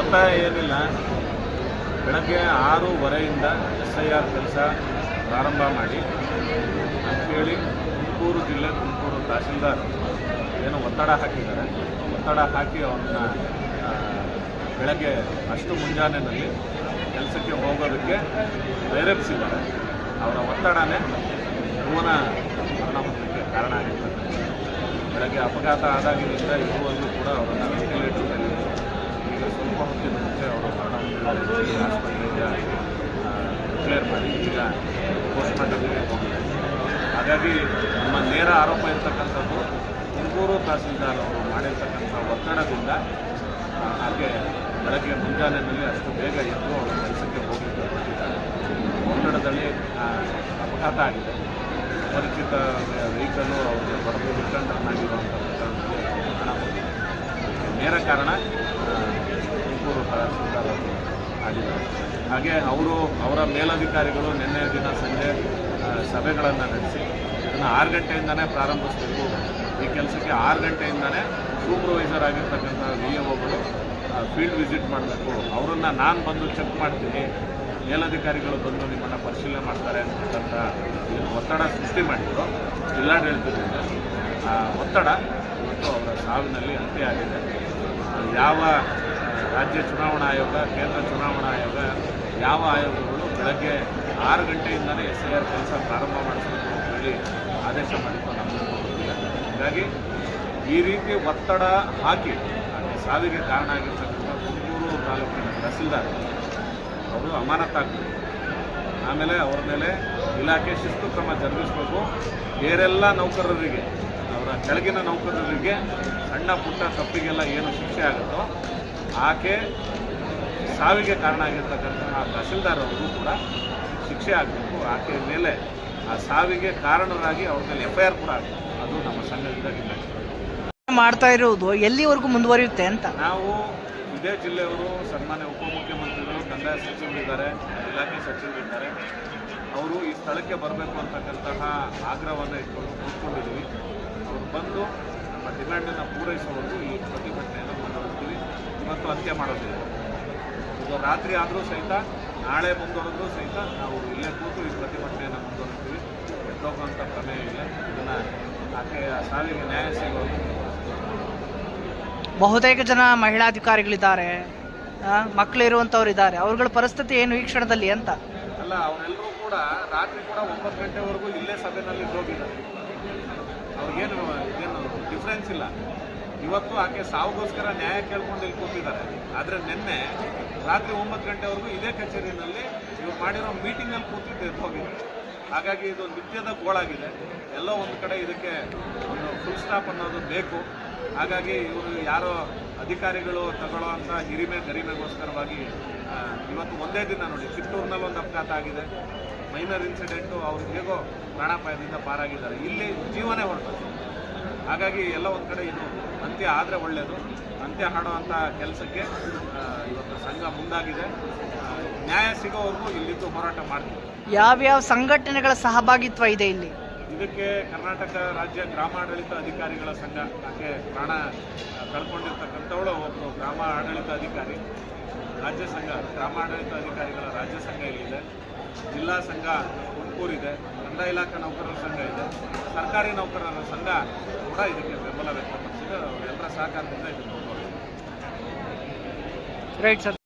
ಒತ್ತಾಯ ಏನಿಲ್ಲ. ಬೆಳಗ್ಗೆ 6:15 SIR ಕೆಲಸ ಪ್ರಾರಂಭ ಮಾಡಿ ಅಂಥೇಳಿ ತುಮಕೂರು ಜಿಲ್ಲೆ ತುಮಕೂರು ತಹಸೀಲ್ದಾರ್ ಏನು ಒತ್ತಡ ಹಾಕಿದ್ದಾರೆ. ಒತ್ತಡ ಹಾಕಿ ಅವನ್ನ ಬೆಳಗ್ಗೆ ಅಷ್ಟು ಮುಂಜಾನೆಯಲ್ಲಿ ಕೆಲಸಕ್ಕೆ ಹೋಗೋದಕ್ಕೆ ಪ್ರೇರೇಪಿಸಿದ್ದಾರೆ. ಅವರ ಒತ್ತಡನೇ ಭುವನ ಮರಣ ಹೊಂದಲಿಕ್ಕೆ ಕಾರಣ ಆಗಿರ್ತದೆ. ಬೆಳಗ್ಗೆ ಅಪಘಾತ ಆದಾಗಿನಿಂದ ಇರುವಲ್ಲೂ ಕೂಡ ಅವರನ್ನು ವೆಂಟಿಲೇಟರ್ನಲ್ಲಿ ಈಗ ಸ್ವಲ್ಪ ಹೊತ್ತಿನ ಮುಂಚೆ ಅವರು ಮರಣ ಹೊಂದಿದ್ದಾರೆ. ಆಸ್ಪತ್ರೆಯಿಂದ ಡಿಕ್ಲೇರ್ ಮಾಡಿ ಈಗ ಪೋಸ್ಟ್ಮಾರ್ಟಮ್ಗೆ ಹೋಗಿದೆ. ಹಾಗಾಗಿ ನಮ್ಮ ನೇರ ಆರೋಪ ಇರ್ತಕ್ಕಂಥದ್ದು ತುಮಕೂರು ತಹಸೀಲ್ದಾರ್ ಅವರು ಮಾಡಿರ್ತಕ್ಕಂಥ ಒತ್ತಡದಿಂದ ಹಾಗೆ ಬೆಳಗ್ಗೆ ಮುಂಜಾನೆಯಲ್ಲಿ ಅಷ್ಟು ಬೇಗ ಎದ್ದು ಅವರು ಕೆಲಸಕ್ಕೆ ಹೋಗಲಿಕ್ಕೆ ಹೊರಟಿದ್ದಾರೆ. ಒತ್ತಡದಲ್ಲಿ ಅಪಘಾತ ಆಗಿದೆ. ಪರಿಚಿತ ವೆಹಿಕಲ್ಲು ಅವ್ರಿಗೆ ಬಡದು ಡಿಫೆಂಡರ್ನಾಗಿರುವಂಥ ಪ್ರಕರಣದಲ್ಲಿ ಹಣ ಹೋಗಿದೆ. ನೇರ ಕಾರಣ ತುಮಕೂರು ತಹಸೀಲ್ದಾರ್ ಅವರು ಆಗಿದ್ದಾರೆ. ಹಾಗೆ ಅವರ ಮೇಲಧಿಕಾರಿಗಳು ನಿನ್ನೆ ದಿನ ಸಂಜೆ ಸಭೆಗಳನ್ನು ನಡೆಸಿ ಇದನ್ನು 6 ಗಂಟೆಯಿಂದನೇ ಪ್ರಾರಂಭಿಸಬೇಕು. ಈ ಕೆಲಸಕ್ಕೆ 6 ಗಂಟೆಯಿಂದನೇ ಸೂಪರ್ವೈಸರ್ ಆಗಿರ್ತಕ್ಕಂಥ VAOಗಳು ಫೀಲ್ಡ್ ವಿಸಿಟ್ ಮಾಡಬೇಕು. ಅವರನ್ನು ನಾನು ಬಂದು ಚೆಕ್ ಮಾಡ್ತೀನಿ, ಮೇಲಧಿಕಾರಿಗಳು ಬಂದು ನಿಮ್ಮನ್ನು ಪರಿಶೀಲನೆ ಮಾಡ್ತಾರೆ ಅಂತಕ್ಕಂಥ ಏನು ಒತ್ತಡ ಸೃಷ್ಟಿ ಮಾಡಿದ್ರು ಜಿಲ್ಲಾಡಳಿತದಿಂದ ಆ ಒತ್ತಡ ಇವತ್ತು ಅವರ ಸಾವಿನಲ್ಲಿ ಅಂತ್ಯ ಆಗಿದೆ. ಯಾವ ರಾಜ್ಯ ಚುನಾವಣಾ ಆಯೋಗ, ಕೇಂದ್ರ ಚುನಾವಣಾ ಆಯೋಗ, ಯಾವ ಆಯೋಗಗಳು ಬೆಳಗ್ಗೆ 6 ಗಂಟೆಯಿಂದಲೇ SIR ಕೆಲಸ ಪ್ರಾರಂಭ ಮಾಡಿಸಬೇಕು ಅಂತ ಹೇಳಿ ಆದೇಶ ಮಾಡಿದ್ದು ನಮಗೆ ಗೊತ್ತಿಲ್ಲ. ಹೀಗಾಗಿ ಈ ರೀತಿ ಒತ್ತಡ ಹಾಕಿ ಸಾವಿಗೆ ಕಾರಣ ಆಗಿರ್ತಕ್ಕಂಥ ತುಮಕೂರು ತಾಲೂಕಿನ ತಹಸೀಲ್ದಾರ್ ಅವರು ಅಮಾನತಾಗಬೇಕು. ಆಮೇಲೆ ಅವರ ಮೇಲೆ ಇಲಾಖೆ ಶಿಸ್ತು ಕ್ರಮ ಜರುಗಿಸಬೇಕು. ಬೇರೆಲ್ಲ ನೌಕರರಿಗೆ, ಅವರ ಕೆಳಗಿನ ನೌಕರರಿಗೆ ಸಣ್ಣ ಪುಟ್ಟ ತಪ್ಪಿಗೆಲ್ಲ ಏನು ಶಿಕ್ಷೆ ಆಗುತ್ತೋ ಆಕೆ ಸಾವಿಗೆ ಕಾರಣ ಆಗಿರ್ತಕ್ಕಂಥ ತಹಸೀಲ್ದಾರ್ ಅವರು ಕೂಡ ಶಿಕ್ಷೆ ಆಗಬೇಕು. ಆಕೆ ಮೇಲೆ ಆ ಸಾವಿಗೆ ಕಾರಣರಾಗಿ ಅವ್ರ ಮೇಲೆ FIR ಕೂಡ ಆಗಬೇಕು. ಅದು ನಮ್ಮ ಸಂಘದಿಂದ ಮಾಡ್ತಾ ಇರುವುದು ಎಲ್ಲಿವರೆಗೂ ಮುಂದುವರಿಯುತ್ತೆ ಅಂತ ನಾವು ಇದೇ ಜಿಲ್ಲೆಯವರು ಸನ್ಮಾನ್ಯ ಉಪಮುಖ್ಯಮಂತ್ರಿಗಳು, ಕಂದಾಯ ಸಚಿವರಿದ್ದಾರೆ, ಇಲಾಖೆ ಸಚಿವರಿದ್ದಾರೆ, ಅವರು ಈ ಸ್ಥಳಕ್ಕೆ ಬರಬೇಕು ಅಂತಕ್ಕಂತಹ ಆಗ್ರಹವನ್ನು ಇಟ್ಕೊಂಡು ಕೂತ್ಕೊಂಡಿದ್ದೀವಿ. ಅವರು ಬಂದು ನಮ್ಮ ಡಿಮ್ಯಾಂಡನ್ನು ಪೂರೈಸೋವರೆಗೂ ಈ ಪ್ರತಿಭಟನೆಯನ್ನು ಮುಂದುವರಿಸ್ತೀವಿ. ಇವತ್ತು ಅಂತ್ಯ ಮಾಡೋದಿಲ್ಲ. ಇದು ರಾತ್ರಿ ಆದರೂ ಸಹಿತ, ನಾಳೆ ಮುಂದುವರೆದ್ರೂ ಸಹಿತ ನಾವು ಇಲ್ಲೇ ಕೂತು ಈ ಪ್ರತಿಭಟನೆಯನ್ನು ಮುಂದುವರಿಸ್ತೀವಿ. ಎದ್ದೋಗುವಂಥ ಪ್ರಮೇಯ ಇಲ್ಲ. ಇದನ್ನು ಆಕೆಯ ಸಾವಿಗೆ ನ್ಯಾಯ ಸಿಗೋದು. ಬಹುತೇಕ ಜನ ಮಹಿಳಾಧಿಕಾರಿಗಳಿದ್ದಾರೆ, ಮಕ್ಕಳಿರುವಂಥವ್ರು ಇದ್ದಾರೆ. ಅವ್ರಗಳ ಪರಿಸ್ಥಿತಿ ಏನು ಈ ಕ್ಷಣದಲ್ಲಿ ಅಂತ ಅಲ್ಲ, ಅವರೆಲ್ಲರೂ ಕೂಡ ರಾತ್ರಿ ಕೂಡ 9 ಗಂಟೆವರೆಗೂ ಇಲ್ಲೇ ಸಭೆಯಲ್ಲಿ ಹೋಗಿದ್ದಾರೆ. ಅವ್ರಿಗೇನು ಡಿಫ್ರೆನ್ಸ್ ಇಲ್ಲ. ಇವತ್ತು ಆಕೆ ಸಾವಿಗೋಸ್ಕರ ನ್ಯಾಯ ಕೇಳ್ಕೊಂಡು ಇಲ್ಲಿ ಕೂತಿದ್ದಾರೆ. ಆದರೆ ನಿನ್ನೆ ರಾತ್ರಿ 9 ಗಂಟೆವರೆಗೂ ಇದೇ ಕಚೇರಿನಲ್ಲಿ ಇವ್ರು ಮಾಡಿರೋ ಮೀಟಿಂಗಲ್ಲಿ ಕೂತಿದ್ದು ಎದ್ದು ಹೋಗಿದ್ದಾರೆ. ಹಾಗಾಗಿ ಇದು ನಿತ್ಯದ ಗೋಳಾಗಿದೆ. ಎಲ್ಲೋ ಒಂದು ಕಡೆ ಇದಕ್ಕೆ ಒಂದು ಫುಲ್ ಸ್ಟಾಪ್ ಅನ್ನೋದು ಬೇಕು. ಹಾಗಾಗಿ ಇವರು ಯಾರೋ ಅಧಿಕಾರಿಗಳು ತಗೊಳ್ಳೋವಂಥ ಗರಿಮೆಗೋಸ್ಕರವಾಗಿ ಇವತ್ತು ಒಂದೇ ದಿನ ನೋಡಿ, ಕಿತ್ತೂರಿನಲ್ಲಿ ಒಂದು ಅಪಘಾತ ಆಗಿದೆ, ಮೈನರ್ ಇನ್ಸಿಡೆಂಟು, ಅವ್ರು ಹೇಗೋ ಪ್ರಾಣಾಪಾಯದಿಂದ ಪಾರಾಗಿದ್ದಾರೆ. ಇಲ್ಲಿ ಜೀವನೇ ಹೊರಟು. ಹಾಗಾಗಿ ಎಲ್ಲ ಒಂದು ಕಡೆ ಇದು ಅಂತ್ಯ ಆದರೆ ಒಳ್ಳೆಯದು. ಅಂತ್ಯ ಹಾಡುವಂಥ ಕೆಲಸಕ್ಕೆ ಇವತ್ತು ಸಂಘ ಮುಂದಾಗಿದೆ. ನ್ಯಾಯ ಸಿಗೋವರೆಗೂ ಇಲ್ಲಿದ್ದು ಹೋರಾಟ ಮಾಡ್ತೀವಿ. ಯಾವ್ಯಾವ ಸಂಘಟನೆಗಳ ಸಹಭಾಗಿತ್ವ ಇದೆ ಇಲ್ಲಿ? ಇದಕ್ಕೆ ಕರ್ನಾಟಕ ರಾಜ್ಯ ಗ್ರಾಮಾಡಳಿತ ಅಧಿಕಾರಿಗಳ ಸಂಘ, ಆಕೆ ಪ್ರಾಣ ಕಳ್ಕೊಂಡಿರ್ತಕ್ಕಂಥವಳು ಒಬ್ಬರು ಗ್ರಾಮ ಆಡಳಿತ ಅಧಿಕಾರಿ. ರಾಜ್ಯ ಸಂಘ, ಗ್ರಾಮಾಡಳಿತ ಅಧಿಕಾರಿಗಳ ರಾಜ್ಯ ಸಂಘ ಇಲ್ಲಿದೆ. ಜಿಲ್ಲಾ ಸಂಘ ತುಮಕೂರಿದೆ. ಕಂದಾಯ ಇಲಾಖೆ ನೌಕರರ ಸಂಘ ಇದೆ. ಸರ್ಕಾರಿ ನೌಕರರ ಸಂಘ ಕೂಡ ಇದಕ್ಕೆ ಬೆಂಬಲ ವ್ಯಕ್ತಪಡಿಸಿದೆ. ಎಲ್ಲರ ಸಹಕಾರದಿಂದ ಇದಕ್ಕೆ ಮುಂದುವರಿದೆ. Right sir.